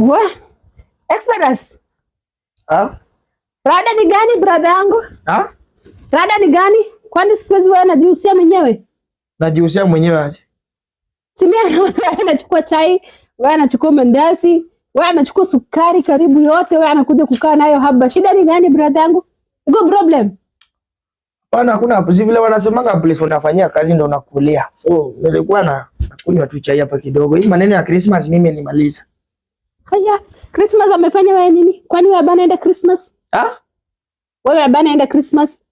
Wa? Exodus. Rada ni gani brother yangu? Rada ni gani? Kwani siku hizi wewe unajihusia mwenyewe? Najihusia mwenyewe aje? Si mimi anachukua chai, wewe anachukua mandazi, wewe anachukua sukari karibu yote, wewe anakuja kukaa nayo haba. Shida ni gani brother yangu? Iko problem? Bana hakuna vile wanasemanga place unafanyia kazi ndio unakulia. So nilikuwa na kunywa tu chai hapa kidogo. Hii maneno ya Christmas mimi nimaliza. Haya, Christmas amefanya wewe nini? Kwani wewe bana enda Christmas? Wewe bana enda Christmas?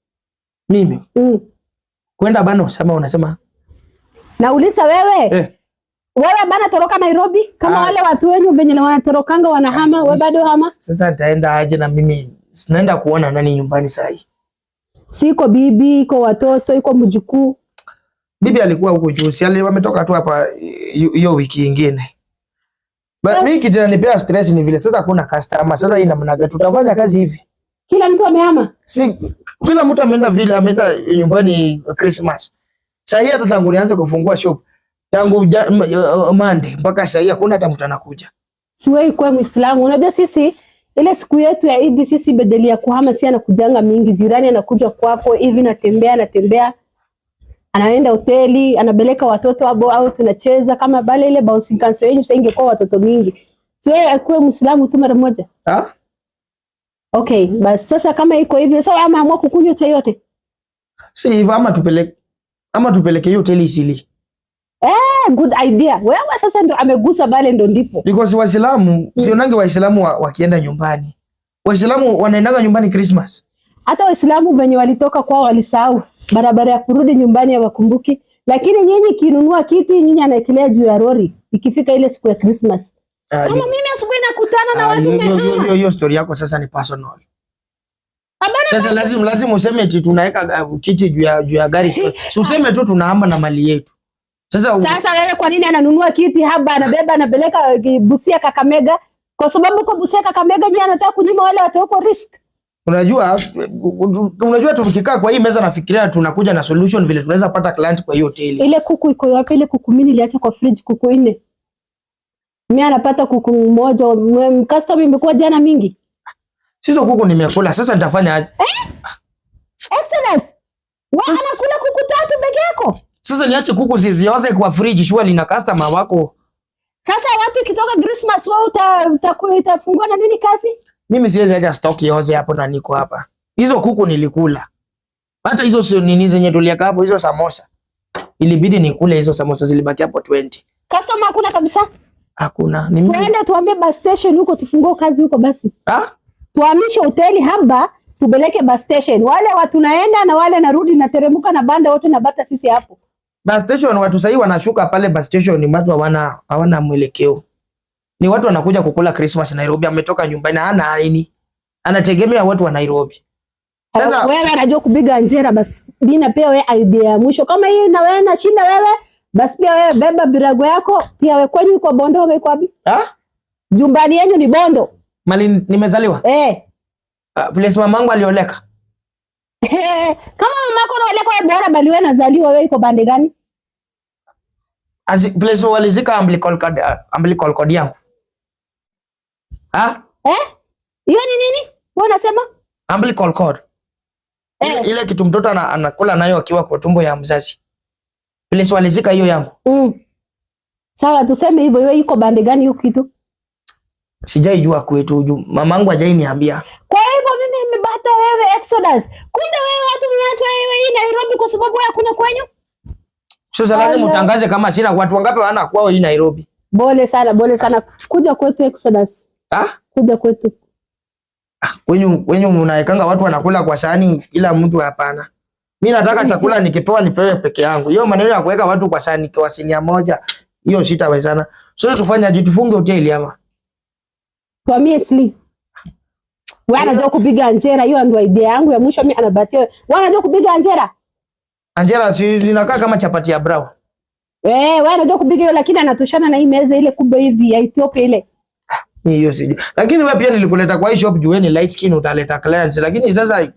Mimi? Kwenda bana unasema? Nauliza wewe. Wewe bana toroka Nairobi kama wale watu wenu wenye wanatorokanga wanahama, wewe bado hama? Sasa nitaenda aje na mimi sinaenda kuona nani nyumbani saa hii. Siko bibi, iko watoto, iko mjukuu. Bibi alikuwa huko juu, si wametoka tu hapa hiyo wiki nyingine. Mimi kijana nipea stress ni vile sasa kuna customer. Sasa hii namna gani tutafanya kazi hivi? Kila mtu amehama? Si kila mtu ameenda vile, ameenda nyumbani Christmas. Sasa hii hata tangu nianze kufungua shop tangu Monday mpaka sasa hii hakuna hata mtu anakuja. Siwewe kwa Muislamu, unajua sisi ile siku yetu ya Eid sisi badala ya kuhama si anakujanga mingi, jirani anakuja kwako hivi anatembea anaenda hoteli, anabeleka watoto hapo au tunacheza kama bale ile bouncing castle yenu, sasa ingekuwa watoto mingi. Siwewe akuwe Muislamu tu mara moja. Okay, basi sasa kama iko hivyo sasa ameamua kukunywa chai yote. Si hivyo ama tupeleke hiyo hoteli Isili. Good idea. Wewe sasa ndo amegusa bale ndo ndipo. Because Waislamu sionange Waislamu wakienda nyumbani. Waislamu wanaendaga nyumbani Christmas. Hata Waislamu wenye walitoka kwao walisahau barabara ya kurudi nyumbani hawakumbuki. Lakini nyinyi kinunua kiti nyinyi anaekelea juu ya lori ikifika ile siku ya Christmas. Kama mimi asubuhi nakutana na watu hiyo story yako sasa ni personal. Sasa lazima useme eti tunaweka kiti juu ya gari. Si useme tu tunahama na mali yetu. Sasa wewe kwa nini ananunua kiti haba anabeba anapeleka Busia Kakamega? Kwa sababu kwa Busia Kakamega je anataka kunyima wale watu wako risk. Unajua tukikaa kwa hii meza nafikiria tunakuja na solution vile tunaweza pata client kwa hiyo hoteli. Ile kuku iko wapi? Ile kuku mimi niliacha kwa fridge kuku 4. Mimi anapata kuku mmoja, customer imekuwa jana mingi. Sizo kuku nimekula, sasa nitafanya aje? Exodus. Wewe anakula kuku 3 peke yako? Sasa niache kuku zioze kwa fridge surely na customer wako. Sasa watu kitoka Christmas wao utafungua na nini kazi? Mimi siwezi acha stock yoze hapo na niko hapa. Hizo kuku nilikula. Hata hizo sio nini zenye tuliaka hapo hizo samosa. Ilibidi nikule hizo samosa zilibaki hapo 20. Customer hakuna kabisa? Hakuna. Tuende tuambie bus station huko tufungue kazi huko basi. Tuhamishe hoteli haba tubeleke bus station. Wale watu naenda na wale narudi na teremuka na banda wote na bata sisi hapo. Bus station watu sahii wanashuka pale bus station ni watu hawana mwelekeo. Ni watu wanakuja kukula Christmas Nairobi, ametoka nyumbani hana aini. Anategemea watu wa Nairobi. Sasa wewe anajua kupiga njera basi. Bina pia wewe idea ya mwisho kama hii na wewe nashinda wewe basi pia wewe beba birago yako pia wewe kwani uko Bondo wewe kwa wapi? Jumbani yenu ni Bondo. Mali nimezaliwa? Place mamangu alioleka. Kama mamako anaoleka wewe bora bali wewe nazaliwa wewe iko bande gani? Place walizika umbilical cord yangu. Hiyo ni nini? Wewe unasema? Umbilical cord. Ile kitu mtoto anakula nayo akiwa kwa tumbo ya mzazi. Place walizika hiyo yangu. Sawa tuseme hivyo wewe iko bande gani hiyo kitu? Sijaijua kwetu mamangu hajai niambia. Kwa hivyo mimi nimebata wewe Exodus. Kumbe wewe watu mwacho wewe hii Nairobi kwa sababu wewe hakuna kwenyu? Sasa lazima utangaze kama sina watu wangapi wana kwao hii Nairobi. Bole sana. Kuja kwetu Exodus. Kuja kwetu. Wenyu mnaekanga watu wanakula kwa sahani ila mtu hapana. Mimi nataka chakula nikipewa nipewe peke yangu. Hiyo maneno ya kuweka watu kwa sahani kwa sinia moja hiyo sitawezana. Sio tufanye tufunge hoteli ama. Tuamie sli. Wewe unajua kupiga njera, hiyo ndio idea yangu ya mwisho mimi anabatia. Wewe unajua kupiga njera? Anjera si zinakaa kama chapati ya brown. Wewe unajua kupiga hiyo lakini anatoshana na hii meza ile kubwa hivi ya Ethiopia ile. Hiyo sijui. Lakini wewe pia nilikuleta kwa hii shop juu ni light skin utaleta clients lakini sasa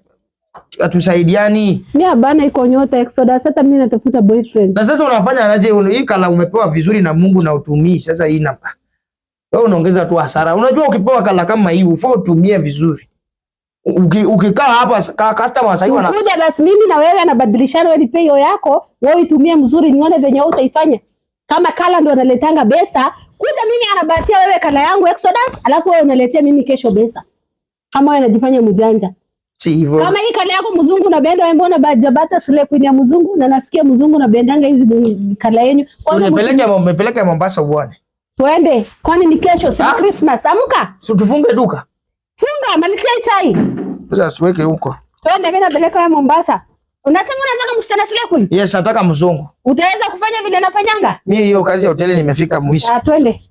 atusaidiani. Mimi bana iko nyota Exodus hata mimi natafuta boyfriend. Na sasa unafanya aje hii kala umepewa vizuri na Mungu na utumii sasa hii namba. Wewe unaongeza tu hasara. Unajua ukipewa kala kama hii ufaa utumie vizuri. Ukikaa hapa customer sasa hivi kuja basi mimi na wewe anabadilishana, wewe nipe hiyo yako, wewe itumie mzuri nione venye wewe utaifanya. Kama kala ndo analetanga pesa, kuja mimi anabatia wewe kala yangu Exodus, alafu wewe unaletea mimi kesho pesa. Kama wewe unajifanya mjanja. Si hivyo. Kama hii kala yako mzungu na benda wewe mbona bajabata sile queen ya mzungu na nasikia mzungu na bendanga hizi kala yenu. Umepeleka Mombasa uone. Twende, kwani ni kesho si Christmas. Amka. Si tufunge duka. Funga, malisia chai. Sasa tuweke huko. Twende, mimi napeleka wewe Mombasa. Unasema unataka msichana sile queen? Yes, nataka mzungu. Utaweza kufanya vile nafanyanga? Mimi hiyo kazi ya hoteli nimefika mwisho. Twende.